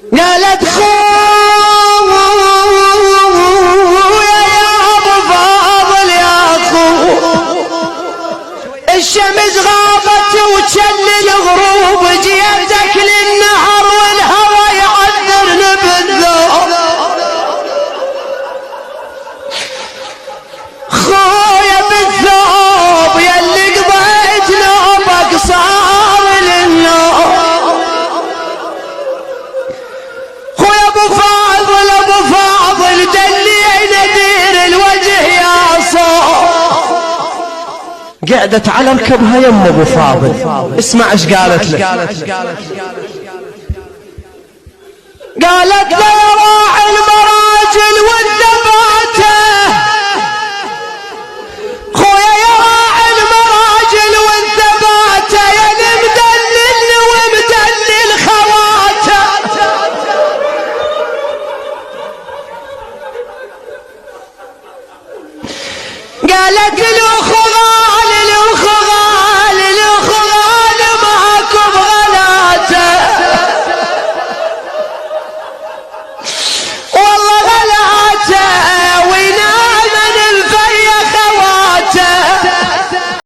قالت خويا يا ابو فاضل يا اخو، الشمس غابت وشل الغروب، جيتك للنهر والهوى يعذرني بالذوب. خويا بالذوب يلي قضيت نوبك صار للنوم. خويا ابو فاضل ابو فاضل دلي ندير الوجه يا صوب. قعدت على ركبها يم ابو فاضل، اسمع ايش قالت له.